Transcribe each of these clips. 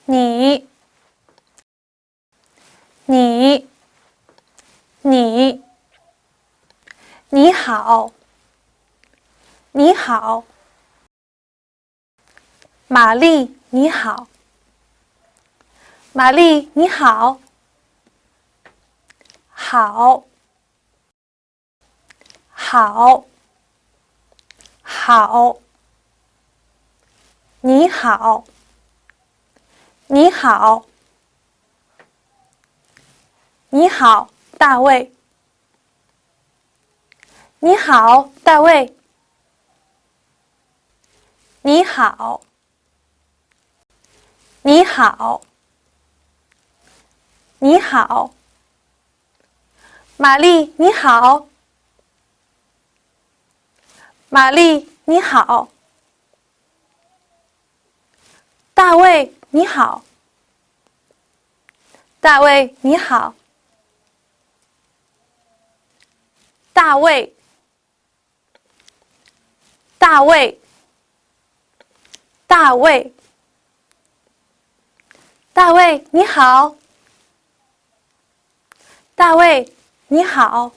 你你你你好你好玛丽你好玛丽你好好好好你好你好你好大卫你好大卫你好你好你好玛丽你好玛丽你好大卫你好大卫你好大卫大卫大卫大卫你好大卫你好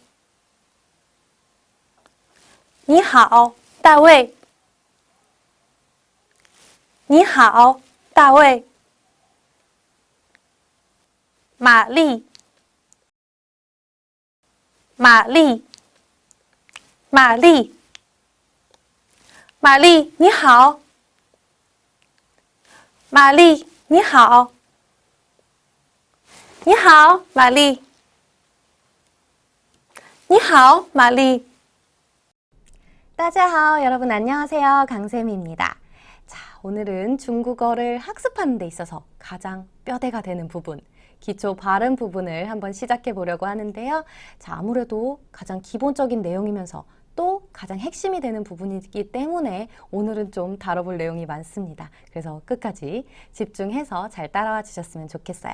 你好大卫你好大卫玛丽玛丽玛丽玛丽你好玛丽你好你好玛丽你好玛丽 따자하오 여러분 안녕하세요. 강쌤입니다. 자, 오늘은 중국어를 학습하는 데 있어서 가장 뼈대가 되는 부분, 기초 발음 부분을 한번 시작해 보려고 하는데요. 자, 아무래도 가장 기본적인 내용이면서 또 가장 핵심이 되는 부분이기 때문에 오늘은 좀 다뤄볼 내용이 많습니다. 그래서 끝까지 집중해서 잘 따라와 주셨으면 좋겠어요.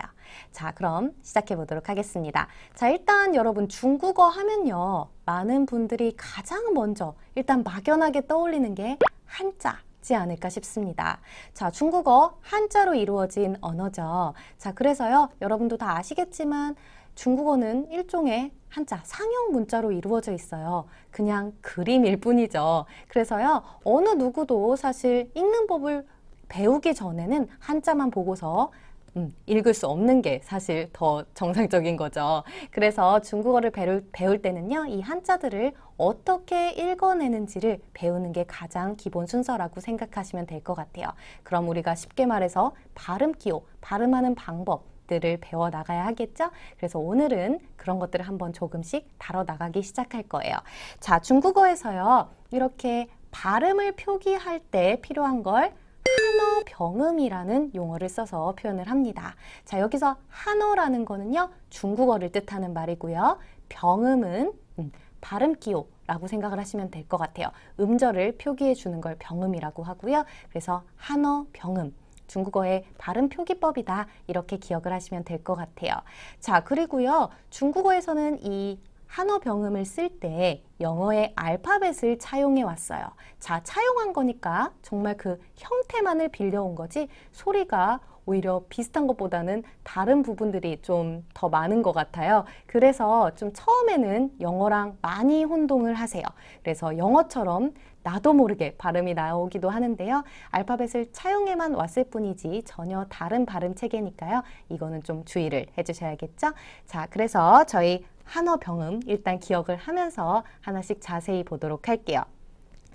자, 그럼 시작해 보도록 하겠습니다. 자, 일단 여러분 중국어 하면요. 많은 분들이 가장 먼저 일단 막연하게 떠올리는 게 한자지 않을까 싶습니다. 자, 중국어 한자로 이루어진 언어죠. 자, 그래서요. 여러분도 다 아시겠지만 중국어는 일종의 한자, 상형 문자로 이루어져 있어요. 그냥 그림일 뿐이죠. 그래서요, 어느 누구도 사실 읽는 법을 배우기 전에는 한자만 보고서 읽을 수 없는 게 사실 더 정상적인 거죠. 그래서 중국어를 배울 때는요, 이 한자들을 어떻게 읽어내는지를 배우는 게 가장 기본 순서라고 생각하시면 될 것 같아요. 그럼 우리가 쉽게 말해서 발음 기호, 발음하는 방법, 들을 배워 나가야 하겠죠? 그래서 오늘은 그런 것들을 한번 조금씩 다뤄 나가기 시작할 거예요. 자, 중국어에서요. 이렇게 발음을 표기할 때 필요한 걸 한어 병음이라는 용어를 써서 표현을 합니다. 자, 여기서 한어라는 거는요. 중국어를 뜻하는 말이고요. 병음은 발음 기호라고 생각을 하시면 될 것 같아요. 음절을 표기해 주는 걸 병음이라고 하고요. 그래서 한어 병음. 중국어의 발음 표기법이다. 이렇게 기억을 하시면 될 것 같아요. 자, 그리고요. 중국어에서는 이 한어 병음을 쓸 때 영어의 알파벳을 차용해 왔어요. 자, 차용한 거니까 정말 그 형태만을 빌려온 거지 소리가 오히려 비슷한 것보다는 다른 부분들이 좀 더 많은 것 같아요. 그래서 좀 처음에는 영어랑 많이 혼동을 하세요. 그래서 영어처럼 나도 모르게 발음이 나오기도 하는데요. 알파벳을 차용해만 왔을 뿐이지 전혀 다른 발음 체계니까요. 이거는 좀 주의를 해주셔야겠죠? 자, 그래서 저희 한어 병음 일단 기억을 하면서 하나씩 자세히 보도록 할게요.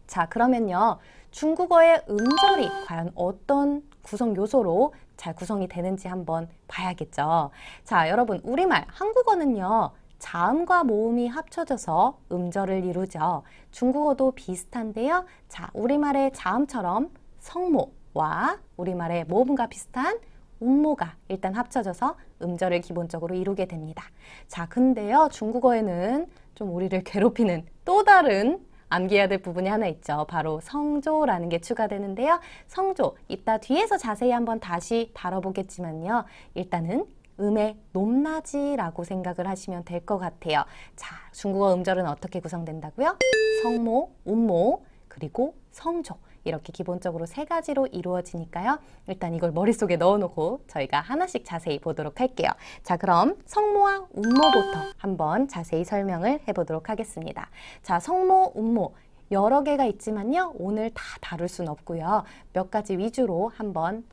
자, 그러면요. 중국어의 음절이 과연 어떤 구성 요소로 잘 구성이 되는지 한번 봐야겠죠. 자, 여러분, 우리말, 한국어는요. 자음과 모음이 합쳐져서 음절을 이루죠. 중국어도 비슷한데요. 자, 우리말의 자음처럼 성모와 우리말의 모음과 비슷한 음모가 일단 합쳐져서 음절을 기본적으로 이루게 됩니다. 자, 근데요. 중국어에는 좀 우리를 괴롭히는 또 다른 암기해야 될 부분이 하나 있죠. 바로 성조라는 게 추가되는데요. 성조, 이따 뒤에서 자세히 한번 다시 다뤄보겠지만요. 일단은 음의 높낮이라고 생각을 하시면 될 것 같아요. 자, 중국어 음절은 어떻게 구성된다고요? 성모, 음모, 그리고 성조. 이렇게 기본적으로 세 가지로 이루어지니까요. 일단 이걸 머릿속에 넣어놓고 저희가 하나씩 자세히 보도록 할게요. 자, 그럼 성모와 운모부터 한번 자세히 설명을 해보도록 하겠습니다. 자, 성모, 운모 여러 개가 있지만요. 오늘 다 다룰 순 없고요. 몇 가지 위주로 한번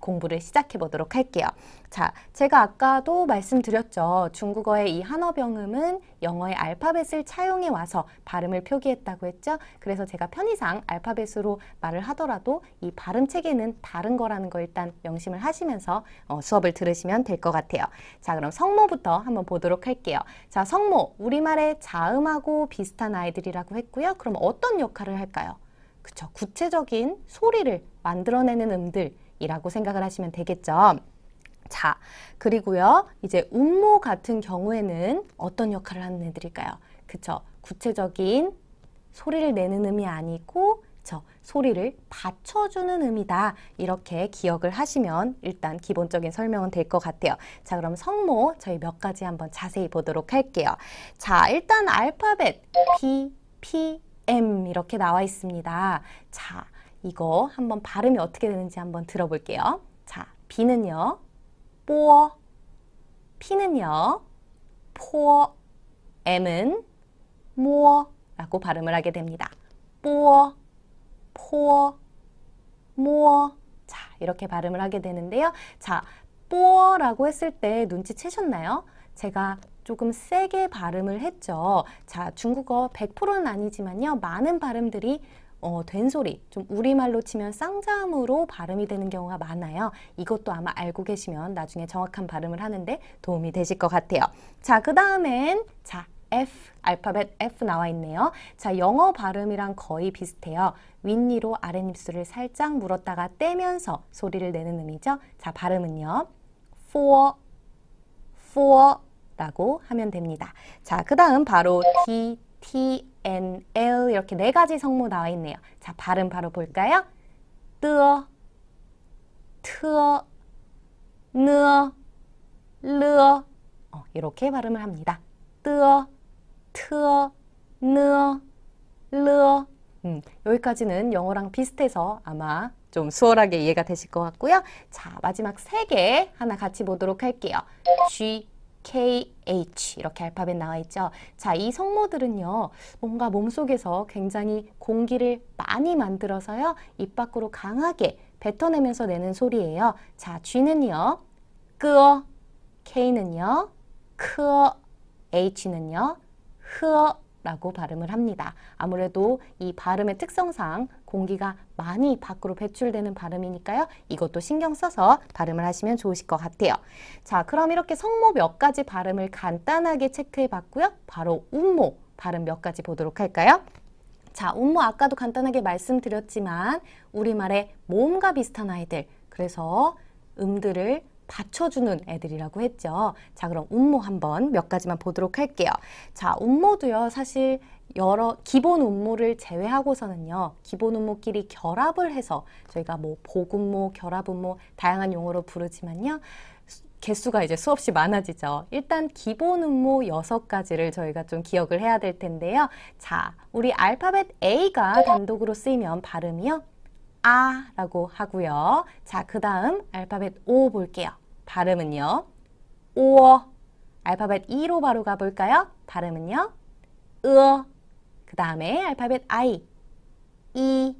공부를 시작해 보도록 할게요. 자, 제가 아까도 말씀드렸죠. 중국어의 이 한어병음은 영어의 알파벳을 차용해 와서 발음을 표기했다고 했죠. 그래서 제가 편의상 알파벳으로 말을 하더라도 이 발음 체계는 다른 거라는 거 일단 명심을 하시면서 수업을 들으시면 될 것 같아요. 자, 그럼 성모부터 한번 보도록 할게요. 자, 성모, 우리말의 자음하고 비슷한 아이들이라고 했고요. 그럼 어떤 역할을 할까요? 그쵸, 구체적인 소리를 만들어내는 음들 이라고 생각을 하시면 되겠죠. 자, 그리고요, 이제 운모 같은 경우에는 어떤 역할을 하는 애들일까요? 그쵸, 구체적인 소리를 내는 음이 아니고, 소리를 받쳐주는 음이다. 이렇게 기억을 하시면 일단 기본적인 설명은 될 것 같아요. 자, 그럼 성모 저희 몇 가지 한번 자세히 보도록 할게요. 자, 일단 알파벳 B, P, M 이렇게 나와 있습니다. 자, 이거 한번 발음이 어떻게 되는지 한번 들어볼게요. 자, B는요, 뽀, P는요, 포, M은 모 라고 발음을 하게 됩니다. 뽀, 포, 모. 자, 이렇게 발음을 하게 되는데요. 자, 뽀라고 했을 때 눈치채셨나요? 제가 조금 세게 발음을 했죠. 자, 중국어 100%는 아니지만요. 많은 발음들이 된 소리, 좀 우리말로 치면 쌍자음으로 발음이 되는 경우가 많아요. 이것도 아마 알고 계시면 나중에 정확한 발음을 하는데 도움이 되실 것 같아요. 자, 그 다음엔 자, F, 알파벳 F 나와 있네요. 자, 영어 발음이랑 거의 비슷해요. 윗니로 아랫입술을 살짝 물었다가 떼면서 소리를 내는 음이죠. 자, 발음은요. for 라고 하면 됩니다. 자, 그 다음 바로 D, T, N, L 이렇게 네 가지 성모 나와 있네요. 자, 발음 바로 볼까요? 뜨어, 트어, 느어, 르어 이렇게 발음을 합니다. 뜨어, 트어, 느어, 르어 여기까지는 영어랑 비슷해서 아마 좀 수월하게 이해가 되실 것 같고요. 자, 마지막 세 개 하나 같이 보도록 할게요. G, K, H 이렇게 알파벳 나와 있죠. 자, 이 성모들은요. 뭔가 몸속에서 굉장히 공기를 많이 만들어서요. 입 밖으로 강하게 뱉어내면서 내는 소리예요. 자, G는요. 끄어, K는요. 크어, H는요. 흐어 라고 발음을 합니다. 아무래도 이 발음의 특성상 공기가 많이 밖으로 배출되는 발음이니까요. 이것도 신경 써서 발음을 하시면 좋으실 것 같아요. 자, 그럼 이렇게 성모 몇 가지 발음을 간단하게 체크해 봤고요. 바로 운모 발음 몇 가지 보도록 할까요? 자, 운모 아까도 간단하게 말씀드렸지만 우리말의 모음과 비슷한 아이들, 그래서 음들을 받쳐주는 애들이라고 했죠. 자, 그럼 운모 한번 몇 가지만 보도록 할게요. 자, 운모도요, 사실 여러 기본 운모를 제외하고서는요, 기본 운모끼리 결합을 해서 저희가 뭐 복운모, 결합운모 다양한 용어로 부르지만요, 개수가 이제 수없이 많아지죠. 일단 기본 운모 6가지를 저희가 좀 기억을 해야 될 텐데요. 자, 우리 알파벳 A가 단독으로 쓰이면 발음이요. 아 라고 하고요. 자, 그 다음 알파벳 O 볼게요. 발음은요. 오어. 알파벳 E로 바로 가볼까요? 발음은요. 으어. 그 다음에 알파벳 I. 이.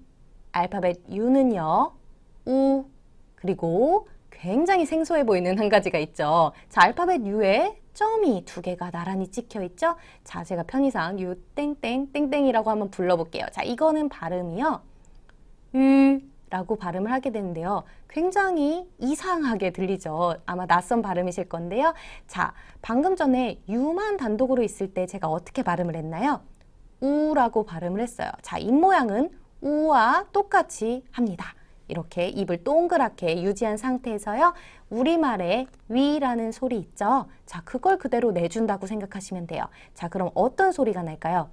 알파벳 U는요. 우. 그리고 굉장히 생소해 보이는 한 가지가 있죠. 자, 알파벳 U에 점이 2개가 나란히 찍혀 있죠. 자, 제가 편의상 U 땡땡 땡땡이라고 한번 불러볼게요. 자, 이거는 발음이요. 라고 발음을 하게 되는데요. 굉장히 이상하게 들리죠. 아마 낯선 발음이실 건데요. 자, 방금 전에 U만 단독으로 있을 때 제가 어떻게 발음을 했나요? 우라고 발음을 했어요. 자, 입 모양은 우와 똑같이 합니다. 이렇게 입을 동그랗게 유지한 상태에서요. 우리말에 위라는 소리 있죠. 자, 그걸 그대로 내준다고 생각하시면 돼요. 자, 그럼 어떤 소리가 날까요?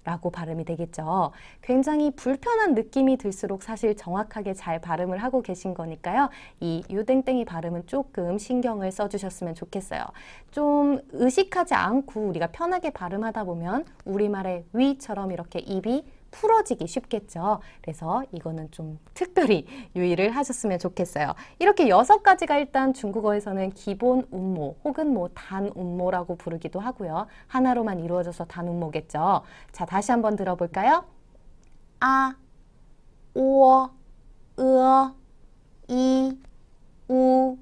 라고 발음이 되겠죠. 굉장히 불편한 느낌이 들수록 사실 정확하게 잘 발음을 하고 계신 거니까요. 이 유땡땡이 발음은 조금 신경을 써주셨으면 좋겠어요. 좀 의식하지 않고 우리가 편하게 발음하다 보면 우리말의 위처럼 이렇게 입이 풀어지기 쉽겠죠. 그래서 이거는 좀 특별히 유의를 하셨으면 좋겠어요. 이렇게 6가지가 일단 중국어에서는 기본 운모 혹은 뭐 단운모라고 부르기도 하고요. 하나로만 이루어져서 단운모겠죠. 자, 다시 한번 들어볼까요? 아, 오, 으어, 이, 우,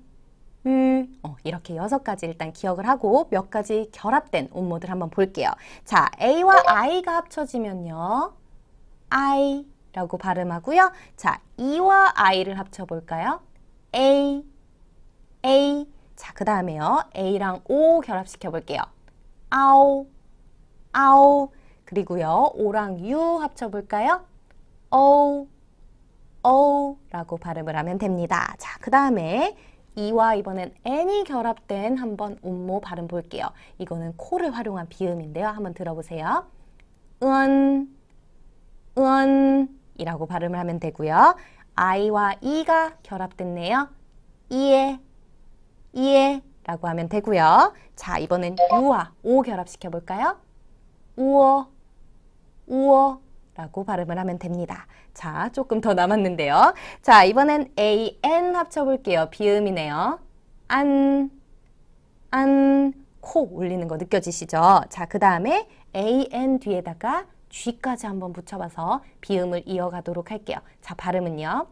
이렇게 6가지 일단 기억을 하고 몇 가지 결합된 운모들 한번 볼게요. 자, A와 I가 합쳐지면요. I라고 발음하고요. 자, E와 I를 합쳐볼까요? A, A. 자, 그 다음에요. A랑 O 결합시켜 볼게요. 아오, 아오. 그리고요. O랑 U 합쳐볼까요? O, O 라고 발음을 하면 됩니다. 자, 그 다음에 E와 이번엔 N이 결합된 한번 운모 발음 볼게요. 이거는 코를 활용한 비음인데요. 한번 들어보세요. 이라고 발음을 하면 되고요. I와 E가 결합됐네요. 이에 라고 하면 되고요. 자, 이번엔 U와 O 결합시켜 볼까요? 우어 라고 발음을 하면 됩니다. 자, 조금 더 남았는데요. 자, 이번엔 AN 합쳐볼게요. 비음이네요. 코 올리는 거 느껴지시죠? 자, 그 다음에 AN 뒤에다가 G까지 한번 붙여봐서 비음을 이어가도록 할게요. 자, 발음은요.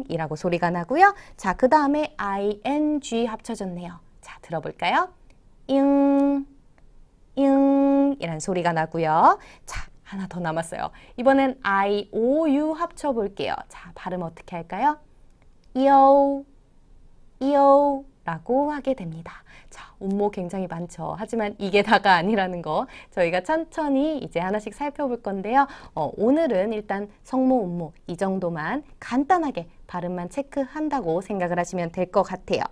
이라고 소리가 나고요. 자, 그 다음에 ING 합쳐졌네요. 자, 들어볼까요? 이란 소리가 나고요. 자, 하나 더 남았어요. 이번엔 IOU 합쳐볼게요. 자, 발음 어떻게 할까요? 이오 라고 하게 됩니다. 자, 운모 굉장히 많죠. 하지만 이게 다가 아니라는 거 저희가 천천히 이제 하나씩 살펴볼 건데요. 오늘은 일단 성모, 운모 이 정도만 간단하게 발음만 체크한다고 생각을 하시면 될 것 같아요.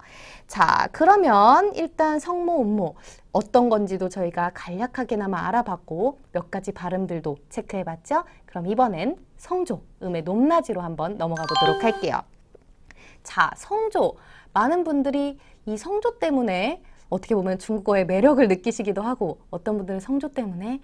자, 그러면 일단 성모, 운모 어떤 건지도 저희가 간략하게나마 알아봤고 몇 가지 발음들도 체크해봤죠? 그럼 이번엔 성조, 음의 높낮이로 한번 넘어가 보도록 할게요. 자, 성조. 많은 분들이 이 성조 때문에 어떻게 보면 중국어의 매력을 느끼시기도 하고 어떤 분들은 성조 때문에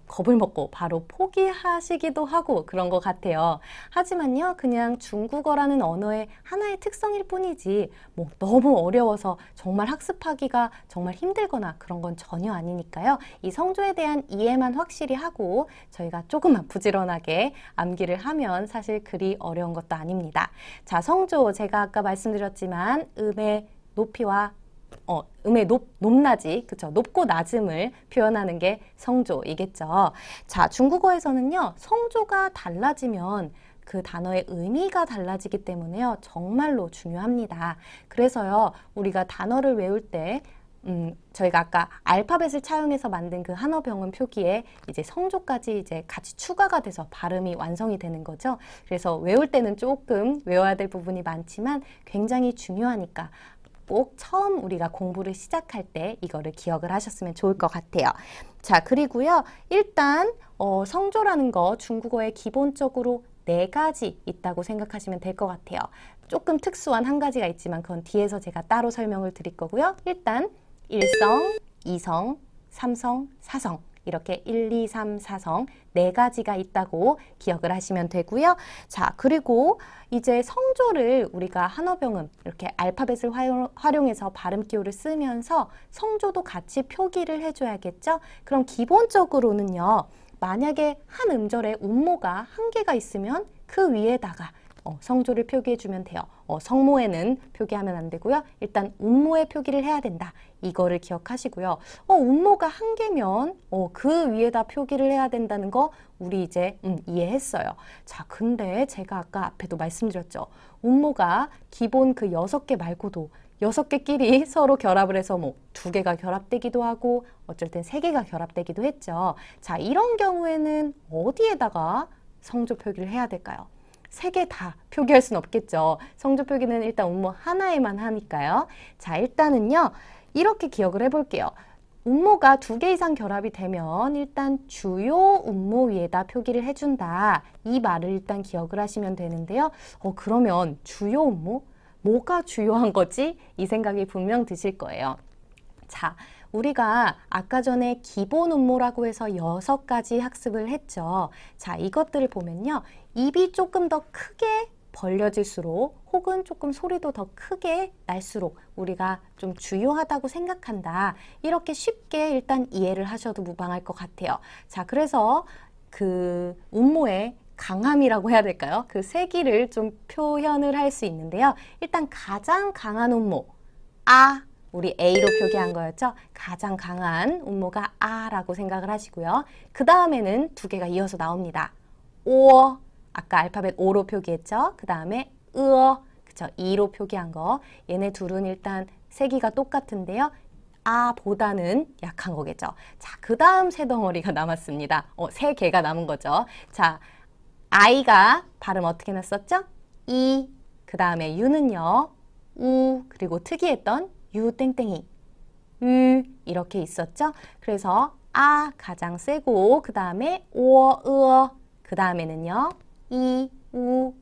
겁을 먹고 바로 포기하시기도 하고 그런 것 같아요. 하지만요, 그냥 중국어라는 언어의 하나의 특성일 뿐이지 뭐 너무 어려워서 정말 학습하기가 정말 힘들거나 그런 건 전혀 아니니까요. 이 성조에 대한 이해만 확실히 하고 저희가 조금만 부지런하게 암기를 하면 사실 그리 어려운 것도 아닙니다. 자, 성조 제가 아까 말씀드렸지만 음의 높이와 음의 높낮이, 그쵸? 높고 낮음을 표현하는 게 성조이겠죠. 자, 중국어에서는요, 성조가 달라지면 그 단어의 의미가 달라지기 때문에요, 정말로 중요합니다. 그래서요, 우리가 단어를 외울 때, 저희가 아까 알파벳을 차용해서 만든 그 한어병원 표기에 이제 성조까지 이제 같이 추가가 돼서 발음이 완성이 되는 거죠. 그래서 외울 때는 조금 외워야 될 부분이 많지만 굉장히 중요하니까 꼭 처음 우리가 공부를 시작할 때 이거를 기억을 하셨으면 좋을 것 같아요. 자, 그리고요. 일단 성조라는 거 중국어에 기본적으로 4가지 있다고 생각하시면 될 것 같아요. 조금 특수한 한 가지가 있지만 그건 뒤에서 제가 따로 설명을 드릴 거고요. 일단 1성, 2성, 3성, 4성 이렇게 1, 2, 3, 4성 4가지가 있다고 기억을 하시면 되고요. 자, 그리고 이제 성조를 우리가 한어병음 이렇게 알파벳을 활용해서 발음 기호를 쓰면서 성조도 같이 표기를 해줘야겠죠? 그럼 기본적으로는요. 만약에 한 음절에 운모가 1개가 있으면 그 위에다가 성조를 표기해주면 돼요. 성모에는 표기하면 안 되고요. 일단 운모에 표기를 해야 된다. 이거를 기억하시고요. 운모가 1개면 그 위에다 표기를 해야 된다는 거 우리 이제 이해했어요. 자, 근데 제가 아까 앞에도 말씀드렸죠. 운모가 기본 그 6개 말고도 6개끼리 서로 결합을 해서 뭐 2개가 결합되기도 하고 어쩔 땐 3개가 결합되기도 했죠. 자, 이런 경우에는 어디에다가 성조 표기를 해야 될까요? 3개 다 표기할 수는 없겠죠. 성조 표기는 일단 운모 하나에만 하니까요. 자, 일단은요. 이렇게 기억을 해볼게요. 운모가 2개 이상 결합이 되면 일단 주요 운모 위에다 표기를 해준다. 이 말을 일단 기억을 하시면 되는데요. 그러면 주요 운모? 뭐가 주요한 거지? 이 생각이 분명 드실 거예요. 자, 우리가 아까 전에 기본 음모라고 해서 6가지 학습을 했죠. 자, 이것들을 보면요. 입이 조금 더 크게 벌려질수록 혹은 조금 소리도 더 크게 날수록 우리가 좀 주요하다고 생각한다. 이렇게 쉽게 일단 이해를 하셔도 무방할 것 같아요. 자, 그래서 그 음모의 강함이라고 해야 될까요? 그 세기를 좀 표현을 할 수 있는데요. 일단 가장 강한 음모, 아, 우리 A로 표기한 거였죠? 가장 강한 음모가 아라고 생각을 하시고요. 그 다음에는 두 개가 이어서 나옵니다. 오, 아까 알파벳 O로 표기했죠? 그 다음에 으어, 그쵸? E로 표기한 거. 얘네 둘은 일단 세기가 똑같은데요. 아보다는 약한 거겠죠. 자, 그 다음 세 덩어리가 남았습니다. 세 개가 남은 거죠. 자, I가 발음 어떻게 났었죠? 이, 그 다음에 U는요. 우, 그리고 특이했던 유 땡땡이, 이렇게 있었죠? 그래서 아 가장 세고 그 다음에 오어, 으어, 그 다음에는요. 이, 우,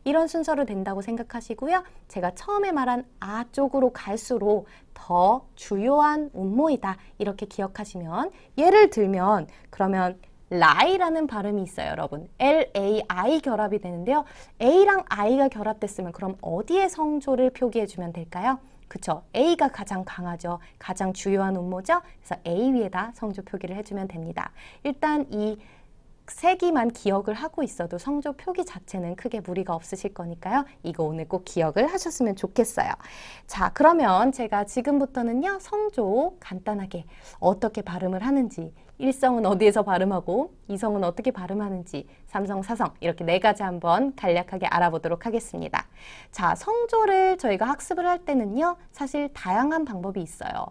이런 순서로 된다고 생각하시고요. 제가 처음에 말한 아 쪽으로 갈수록 더 주요한 음모이다. 이렇게 기억하시면 예를 들면 그러면 라이라는 발음이 있어요, 여러분. L-A-I 결합이 되는데요. A랑 I가 결합됐으면 그럼 어디에 성조를 표기해주면 될까요? 그쵸? A가 가장 강하죠. 가장 주요한 음모죠. 그래서 A 위에다 성조 표기를 해주면 됩니다. 일단 이 세기만 기억을 하고 있어도 성조 표기 자체는 크게 무리가 없으실 거니까요. 이거 오늘 꼭 기억을 하셨으면 좋겠어요. 자, 그러면 제가 지금부터는요. 성조 간단하게 어떻게 발음을 하는지, 일성은 어디에서 발음하고 이성은 어떻게 발음하는지, 삼성, 사성 이렇게 네 가지 한번 간략하게 알아보도록 하겠습니다. 자, 성조를 저희가 학습을 할 때는요. 사실 다양한 방법이 있어요.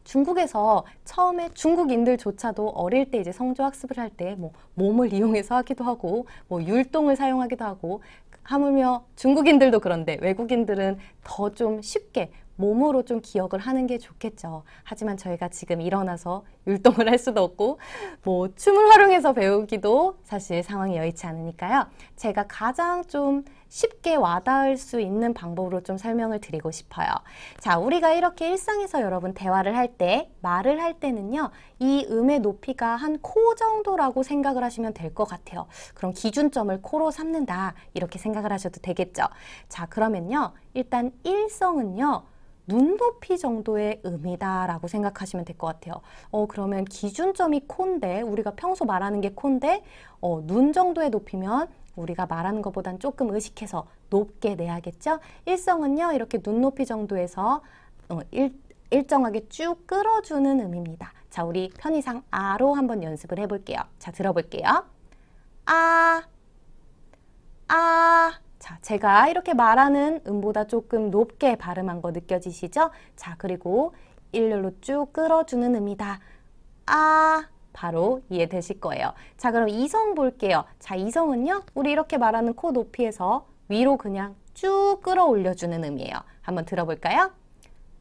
중국에서 처음에 중국인들조차도 어릴 때 이제 성조 학습을 할 때 뭐 몸을 이용해서 하기도 하고 뭐 율동을 사용하기도 하고 하물며 중국인들도 그런데 외국인들은 더 좀 쉽게 몸으로 좀 기억을 하는 게 좋겠죠. 하지만 저희가 지금 일어나서 율동을 할 수도 없고 뭐 춤을 활용해서 배우기도 사실 상황이 여의치 않으니까요. 제가 가장 좀 쉽게 와닿을 수 있는 방법으로 좀 설명을 드리고 싶어요. 자, 우리가 이렇게 일상에서 여러분 대화를 할 때, 말을 할 때는요. 이 음의 높이가 한 코 정도라고 생각을 하시면 될 것 같아요. 그럼 기준점을 코로 삼는다. 이렇게 생각을 하셔도 되겠죠. 자, 그러면요. 일단 일성은요. 눈높이 정도의 음이다 라고 생각하시면 될 것 같아요. 그러면 기준점이 코인데 우리가 평소 말하는 게 코인데 눈 정도의 높이면 우리가 말하는 것보단 조금 의식해서 높게 내야겠죠? 일성은요. 이렇게 눈높이 정도에서 일정하게 쭉 끌어주는 음입니다. 자, 우리 편의상 아로 한번 연습을 해볼게요. 자, 들어볼게요. 아, 아. 자, 제가 이렇게 말하는 음보다 조금 높게 발음한 거 느껴지시죠? 자, 그리고 일렬로 쭉 끌어주는 음이다. 아, 바로 이해되실 거예요. 자, 그럼 이성 볼게요. 자, 이성은요, 우리 이렇게 말하는 코 높이에서 위로 그냥 쭉 끌어올려주는 음이에요. 한번 들어볼까요?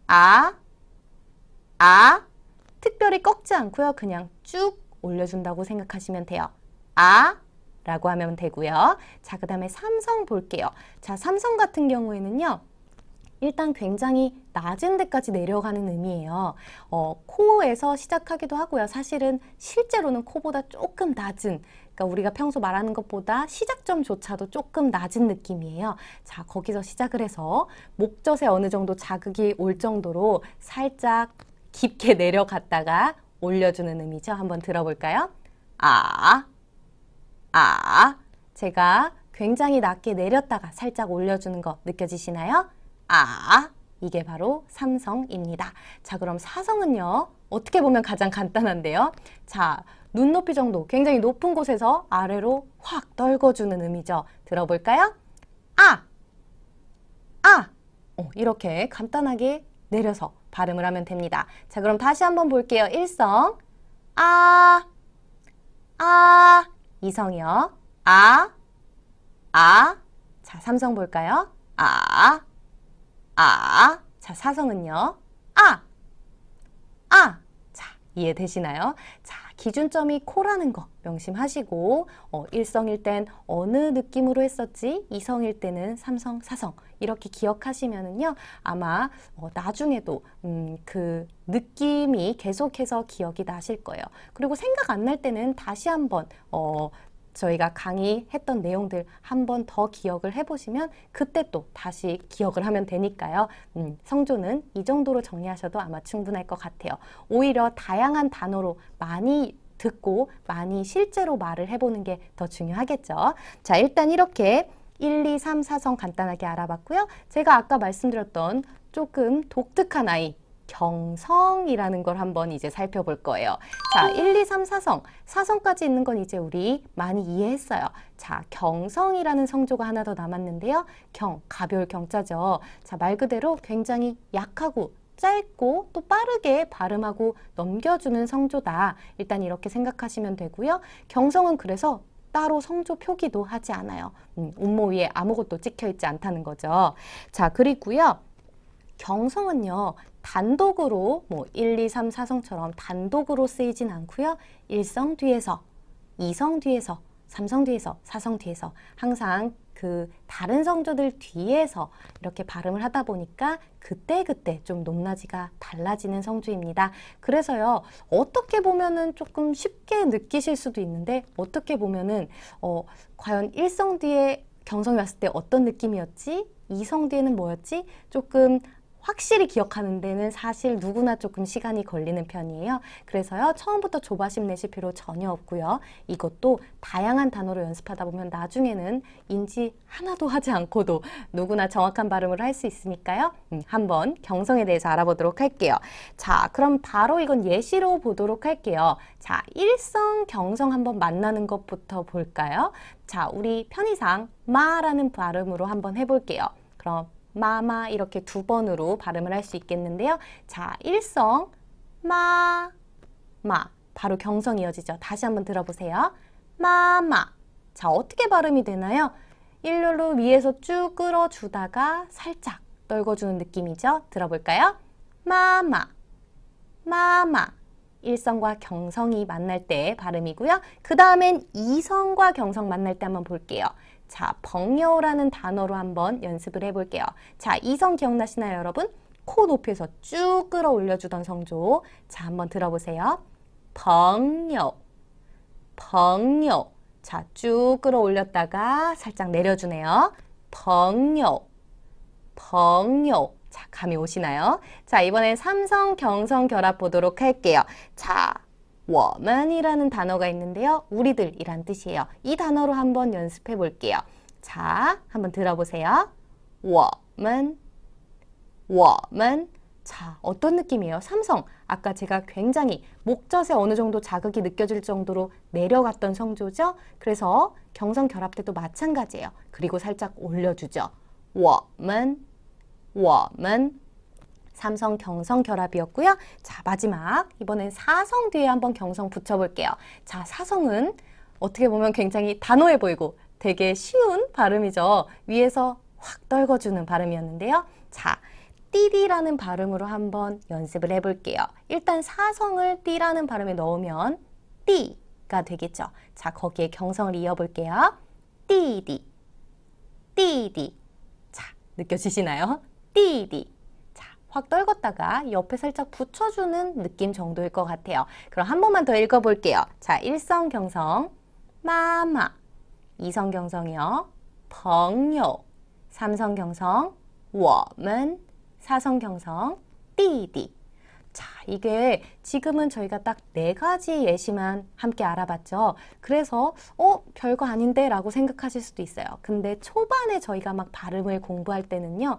아, 아, 특별히 꺾지 않고요. 그냥 쭉 올려준다고 생각하시면 돼요. 아, 라고 하면 되고요. 자, 그 다음에 삼성 볼게요. 자, 삼성 같은 경우에는요. 일단 굉장히 낮은 데까지 내려가는 음이에요. 코에서 시작하기도 하고요. 사실은 실제로는 코보다 조금 낮은, 그러니까 우리가 평소 말하는 것보다 시작점조차도 조금 낮은 느낌이에요. 자, 거기서 시작을 해서 목젖에 어느 정도 자극이 올 정도로 살짝 깊게 내려갔다가 올려주는 음이죠. 한번 들어볼까요? 아, 제가 굉장히 낮게 내렸다가 살짝 올려주는 거 느껴지시나요? 아, 이게 바로 삼성입니다. 자, 그럼 사성은요. 어떻게 보면 가장 간단한데요. 자, 눈높이 정도 굉장히 높은 곳에서 아래로 확 떨궈주는 음이죠. 들어볼까요? 아, 이렇게 간단하게 내려서 발음을 하면 됩니다. 자, 그럼 다시 한번 볼게요. 일성, 아, 이성이요. 아. 자, 삼성 볼까요? 자, 사성은요. 자, 이해되시나요? 자, 기준점이 코라는 거 명심하시고 일성일 땐 어느 느낌으로 했었지? 이성일 때는 삼성, 사성 이렇게 기억하시면은요 아마 나중에도 그 느낌이 계속해서 기억이 나실 거예요. 그리고 생각 안 날 때는 다시 한번 저희가 강의했던 내용들 한 번 더 기억을 해보시면 그때 또 다시 기억을 하면 되니까요. 성조는 이 정도로 정리하셔도 아마 충분할 것 같아요. 오히려 다양한 단어로 많이 듣고 많이 실제로 말을 해보는 게 더 중요하겠죠. 자, 일단 이렇게 1, 2, 3, 4성 간단하게 알아봤고요. 제가 아까 말씀드렸던 조금 독특한 아이 경성이라는 걸 한번 이제 살펴볼 거예요. 자, 1, 2, 3, 4성. 4성까지 있는 건 이제 우리 많이 이해했어요. 자, 경성이라는 성조가 하나 더 남았는데요. 가벼울 경자죠. 자, 말 그대로 굉장히 약하고 짧고 또 빠르게 발음하고 넘겨주는 성조다. 일단 이렇게 생각하시면 되고요. 경성은 그래서 따로 성조 표기도 하지 않아요. 온모 위에 아무것도 찍혀 있지 않다는 거죠. 자, 그리고요. 경성은요. 단독으로 1, 2, 3, 4성처럼 단독으로 쓰이진 않고요. 1성 뒤에서, 2성 뒤에서, 3성 뒤에서, 4성 뒤에서 항상 그 다른 성조들 뒤에서 이렇게 발음을 하다 보니까 그때그때 좀 높낮이가 달라지는 성조입니다. 그래서요. 어떻게 보면은 조금 쉽게 느끼실 수도 있는데 어떻게 보면은 과연 1성 뒤에 경성이 왔을 때 어떤 느낌이었지? 2성 뒤에는 뭐였지? 조금 확실히 기억하는 데는 사실 누구나 조금 시간이 걸리는 편이에요. 그래서요, 처음부터 조바심 내실 필요 전혀 없고요. 이것도 다양한 단어로 연습하다 보면 나중에는 인지 하나도 하지 않고도 누구나 정확한 발음을 할 수 있으니까요. 한번 경성에 대해서 알아보도록 할게요. 자, 그럼 바로 이건 예시로 보도록 할게요. 자, 일성, 경성 한번 만나는 것부터 볼까요? 자, 우리 편의상 마라는 발음으로 한번 해볼게요. 그럼 마마 이렇게 두 번으로 발음을 할 수 있겠는데요. 자, 일성 마, 마 바로 경성 이어지죠. 다시 한번 들어보세요. 마마. 자, 어떻게 발음이 되나요? 일렬로 위에서 쭉 끌어주다가 살짝 떨궈주는 느낌이죠. 들어볼까요? 마마, 마마. 일성과 경성이 만날 때 발음이고요. 그 다음엔 이성과 경성 만날 때 한번 볼게요. 자, 벙여우라는 단어로 한번 연습을 해볼게요. 자, 이성 기억나시나요, 여러분? 코 높이에서 쭉 끌어올려주던 성조. 자, 한번 들어보세요. 벙여, 벙여. 자, 쭉 끌어올렸다가 살짝 내려주네요. 벙여, 벙여. 자, 감이 오시나요? 자, 이번엔 삼성, 경성 결합 보도록 할게요. 자, 我们이라는 단어가 있는데요. 우리들이란 뜻이에요. 이 단어로 한번 연습해 볼게요. 자, 한번 들어보세요. 我们, 我们. 자, 어떤 느낌이에요? 삼성. 아까 제가 굉장히 목젖에 어느 정도 자극이 느껴질 정도로 내려갔던 성조죠. 그래서 경성 결합 때도 마찬가지예요. 그리고 살짝 올려주죠. 我们, 我们. 삼성, 경성 결합이었고요. 자, 마지막 이번엔 사성 뒤에 한번 경성 붙여볼게요. 자, 사성은 어떻게 보면 굉장히 단호해 보이고 되게 쉬운 발음이죠. 위에서 확 떨궈주는 발음이었는데요. 자, 띠디라는 발음으로 한번 연습을 해볼게요. 일단 사성을 띠라는 발음에 넣으면 띠가 되겠죠. 자, 거기에 경성을 이어볼게요. 띠디, 띠디. 자, 느껴지시나요? 띠디. 확 떨궜다가 옆에 살짝 붙여주는 느낌 정도일 것 같아요. 그럼 한 번만 더 읽어볼게요. 자, 일성 경성, 마마. 이성 경성이요. 벙요. 삼성 경성, 我们. 사성 경성, 띠디. 자, 이게 지금은 저희가 딱 4가지 예시만 함께 알아봤죠. 그래서 별거 아닌데 라고 생각하실 수도 있어요. 근데 초반에 저희가 막 발음을 공부할 때는요.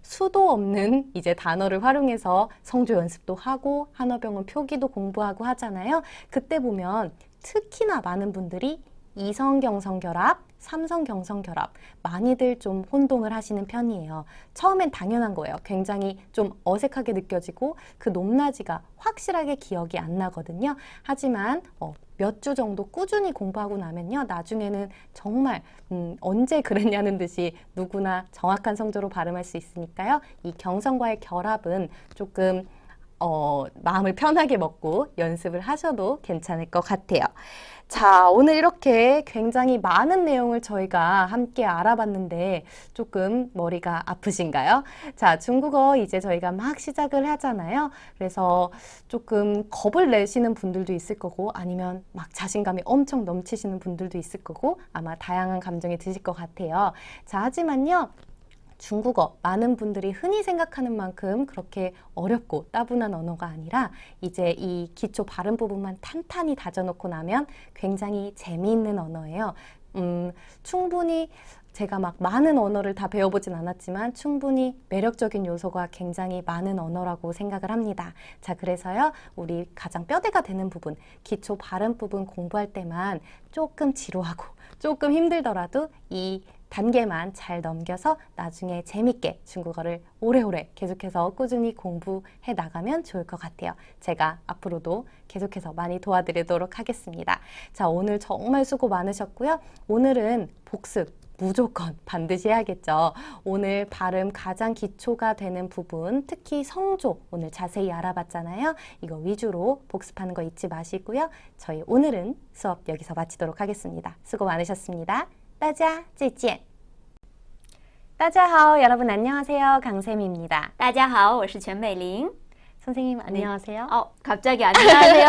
수도 없는 이제 단어를 활용해서 성조 연습도 하고 한어병은 표기도 공부하고 하잖아요. 그때 보면 특히나 많은 분들이 이성 경성 결합, 삼성 경성 결합 많이들 좀 혼동을 하시는 편이에요. 처음엔 당연한 거예요. 굉장히 좀 어색하게 느껴지고 그 높낮이가 확실하게 기억이 안 나거든요. 하지만 몇 주 정도 꾸준히 공부하고 나면요. 나중에는 정말 언제 그랬냐는 듯이 누구나 정확한 성조로 발음할 수 있으니까요. 이 경성과의 결합은 조금 마음을 편하게 먹고 연습을 하셔도 괜찮을 것 같아요. 자, 오늘 이렇게 굉장히 많은 내용을 저희가 함께 알아봤는데 조금 머리가 아프신가요? 자, 중국어 이제 저희가 막 시작을 하잖아요. 그래서 조금 겁을 내시는 분들도 있을 거고 아니면 막 자신감이 엄청 넘치시는 분들도 있을 거고 아마 다양한 감정이 드실 것 같아요. 자, 하지만요. 중국어 많은 분들이 흔히 생각하는 만큼 그렇게 어렵고 따분한 언어가 아니라 이제 이 기초 발음 부분만 탄탄히 다져놓고 나면 굉장히 재미있는 언어예요. 충분히 제가 막 많은 언어를 다 배워보진 않았지만 충분히 매력적인 요소가 굉장히 많은 언어라고 생각을 합니다. 자, 그래서요, 우리 가장 뼈대가 되는 부분, 기초 발음 부분 공부할 때만 조금 지루하고 조금 힘들더라도 이 단계만 잘 넘겨서 나중에 재밌게 중국어를 오래오래 계속해서 꾸준히 공부해 나가면 좋을 것 같아요. 제가 앞으로도 계속해서 많이 도와드리도록 하겠습니다. 자, 오늘 정말 수고 많으셨고요. 오늘은 복습 무조건 반드시 해야겠죠. 오늘 발음 가장 기초가 되는 부분, 특히 성조 오늘 자세히 알아봤잖아요. 이거 위주로 복습하는 거 잊지 마시고요. 저희 오늘은 수업 여기서 마치도록 하겠습니다. 수고 많으셨습니다. 大家再见. 大家好, 여러분 안녕하세요. 강쌤입니다. 大家好，我是全美玲。 선생님 안녕하세요. 갑자기 안녕하세요.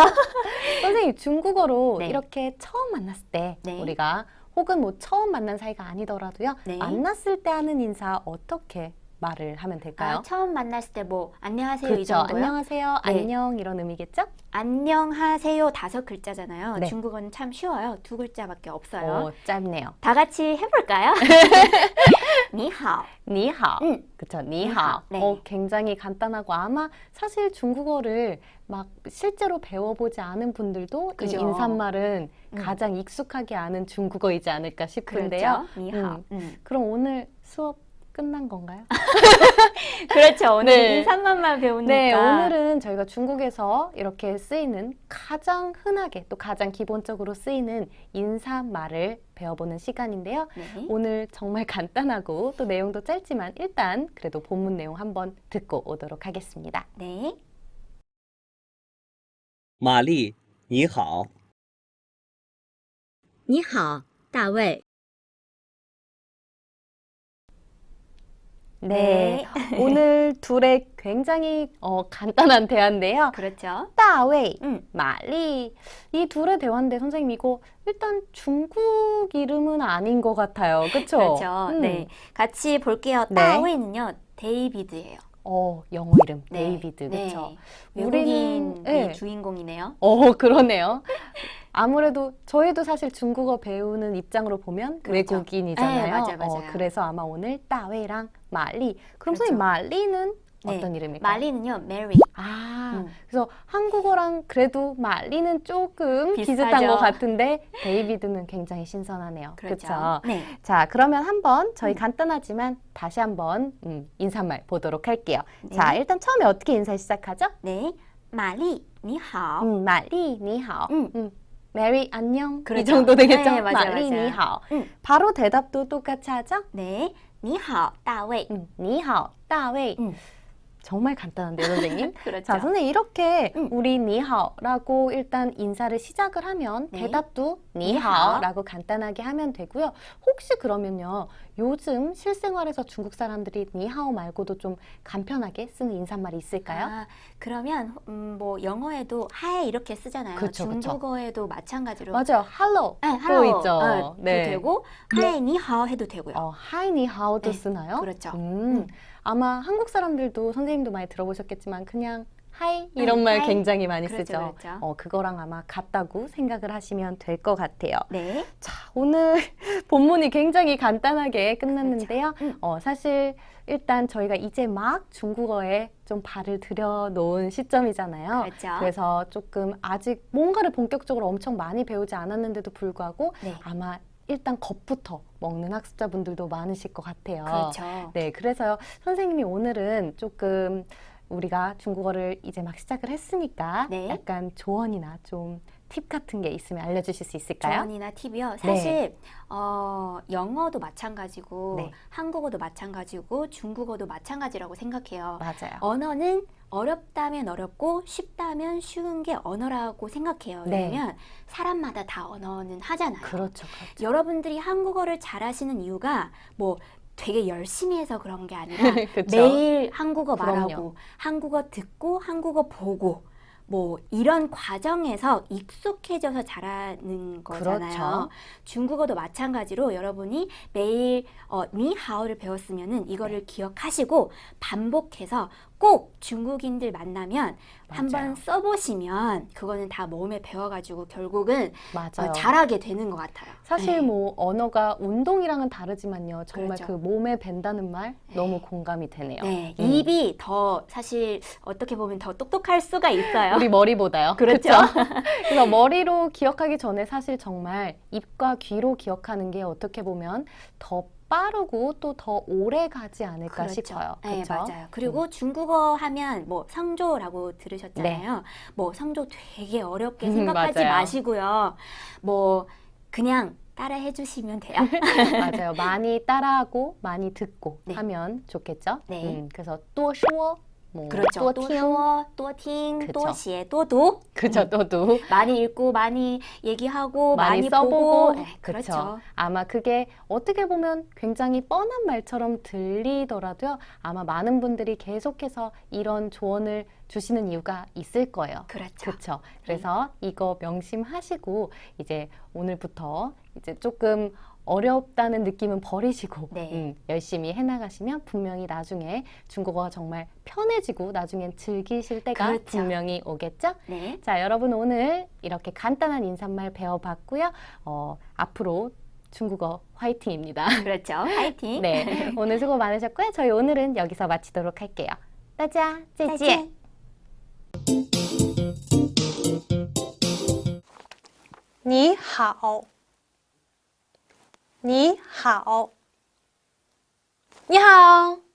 선생님 중국어로 네. 이렇게 처음 만났을 때 네. 우리가 혹은 뭐 처음 만난 사이가 아니더라도요. 네. 만났을 때 하는 인사 어떻게 말을 하면 될까요? 처음 만났을 때 뭐 안녕하세요 이 그렇죠. 정도요? 안녕하세요. 네. 안녕 이런 의미겠죠? 안녕하세요 5글자잖아요. 네. 중국어는 참 쉬워요. 2글자밖에 없어요. 짧네요. 다 같이 해볼까요? 你好. 니하오. 그쵸, 니하오. 네. 굉장히 간단하고 아마 사실 중국어를 막 실제로 배워보지 않은 분들도 그죠. 이 인사말은 가장 익숙하게 아는 중국어이지 않을까 싶은데요. 그렇죠. 你好. 그럼 오늘 수업 끝난 건가요? 그렇죠. 오늘 네. 인사말만 배우니까. 네, 오늘은 저희가 중국에서 이렇게 쓰이는 가장 흔하게 또 가장 기본적으로 쓰이는 인사말을 배워보는 시간인데요. 네. 오늘 정말 간단하고 또 내용도 짧지만 일단 그래도 본문 내용 한번 듣고 오도록 하겠습니다. 네. 玛丽，你好。你好，大卫。 네, 오늘 둘의 굉장히 간단한 대화인데요. 그렇죠. 따웨이, 음. 마리 이 둘의 대화인데 선생님 이거 일단 중국 이름은 아닌 것 같아요. 그렇죠? 그렇죠. 네. 같이 볼게요. 네. 따웨이는요. 데이비드예요. 영어 이름 네. 데이비드, 그렇죠? 네. 외국인이 네. 주인공이네요. 그러네요. 아무래도 저희도 사실 중국어 배우는 입장으로 보면 그렇죠. 외국인이잖아요. 네, 맞아요. 그래서 아마 오늘 따웨이랑 말리. 그럼 그렇죠. 선생님 말리는 네. 어떤 이름일까요? 말리는요. 메리. 그래서 한국어랑 그래도 말리는 조금 비슷한 비슷하죠. 것 같은데 데이비드는 굉장히 신선하네요. 그렇죠. 그렇죠? 네. 자, 그러면 한번 저희 간단하지만 다시 한번 인사말 보도록 할게요. 네. 자, 일단 처음에 어떻게 인사 시작하죠? 네. 마리, 你好. 말리, 니하오. 메리, 안녕. 이 그렇죠. 정도 되겠죠? 네, 맞아요, 말리, 맞아요. 니하오. 음. 바로 대답도 똑같이 하죠? 네. 你好, 大卫. 니하오, 따웨이. 음. 정말 간단한데요, 선생님? 그렇죠. 자, 선생님 이렇게 음. 우리 니하오라고 일단 인사를 시작을 하면 네. 대답도 니하오. 니하오라고 간단하게 하면 되고요. 혹시 그러면요, 요즘 실생활에서 중국 사람들이 니하오 말고도 좀 간편하게 쓰는 인사말이 있을까요? 그러면 뭐 영어에도 하이 이렇게 쓰잖아요. 그쵸, 그쵸. 중국어에도 마찬가지로. 맞아요, hello 네, 또 hello. 있죠. 도 네. 되고 하이, 你好 해도 되고요. 하이 니하오도 네, 쓰나요? 그렇죠. 아마 한국 사람들도 선생님도 많이 들어보셨겠지만 그냥 하이 이런 말 하이. 굉장히 많이 그렇죠, 쓰죠. 그렇죠. 그거랑 아마 같다고 생각을 하시면 될 것 같아요. 네. 자, 오늘 본문이 굉장히 간단하게 끝났는데요. 그렇죠. 사실 일단 저희가 이제 막 중국어에 좀 발을 들여놓은 시점이잖아요. 그렇죠. 그래서 조금 아직 뭔가를 본격적으로 엄청 많이 배우지 않았는데도 불구하고 네. 아마 일단 겁부터 먹는 학습자분들도 많으실 것 같아요. 그렇죠. 네, 그래서요. 선생님이 오늘은 조금 우리가 중국어를 이제 막 시작을 했으니까 네. 약간 조언이나 좀 팁 같은 게 있으면 알려주실 수 있을까요? 조언이나 팁이요. 사실 영어도 마찬가지고 네. 한국어도 마찬가지고 중국어도 마찬가지라고 생각해요. 맞아요. 언어는 어렵다면 어렵고 쉽다면 쉬운 게 언어라고 생각해요. 네. 왜냐면 사람마다 다 언어는 하잖아요. 그렇죠, 그렇죠. 여러분들이 한국어를 잘하시는 이유가 뭐 되게 열심히 해서 그런 게 아니라 그쵸. 매일 한국어 그럼요. 말하고 한국어 듣고 한국어 보고 뭐 이런 과정에서 익숙해져서 잘하는 거잖아요. 그렇죠. 중국어도 마찬가지로 여러분이 매일 니하오를 배웠으면은 이거를 기억하시고 반복해서 꼭 중국인들 만나면 한번 써보시면 그거는 다 몸에 배워가지고 결국은 맞아요. 잘하게 되는 것 같아요. 사실 네. 뭐 언어가 운동이랑은 다르지만요. 정말 그렇죠. 그 몸에 밴다는 말 네. 너무 공감이 되네요. 네, 입이 더 사실 어떻게 보면 더 똑똑할 수가 있어요. 우리 머리보다요. 그렇죠. 그쵸? 그래서 머리로 기억하기 전에 사실 정말 입과 귀로 기억하는 게 어떻게 보면 더 빠르고 또 더 오래 가지 않을까 싶어요. 네, 그쵸? 맞아요. 그리고 중국어 하면 뭐 성조라고 들으셨잖아요. 뭐 성조 되게 어렵게 생각하지 맞아요. 마시고요. 뭐 그냥 따라 해주시면 돼요. 맞아요. 많이 따라하고 많이 듣고 네. 하면 좋겠죠? 네. 그래서 多说, 뭐 그렇죠. 多听, 또说, 또听, 그쵸. 또写, 또读. 그쵸, 또도. 많이 읽고 많이 얘기하고 많이 많이 써보고. 보고. 네, 그렇죠. 그렇죠. 아마 그게 어떻게 보면 굉장히 뻔한 말처럼 들리더라도요. 아마 많은 분들이 계속해서 이런 조언을 주시는 이유가 있을 거예요. 그렇죠. 그렇죠. 그래서 이거 명심하시고 이제 오늘부터 이제 조금 어렵다는 느낌은 버리시고 네. 열심히 해나가시면 분명히 나중에 중국어가 정말 편해지고 나중엔 즐기실 때가 그렇죠. 분명히 오겠죠? 네. 자, 여러분 오늘 이렇게 간단한 인사말 배워봤고요. 앞으로 중국어 화이팅입니다. 그렇죠. 화이팅. 네, 오늘 수고 많으셨고요. 저희 오늘은 여기서 마치도록 할게요. 大家再见. 你好，你好，你好。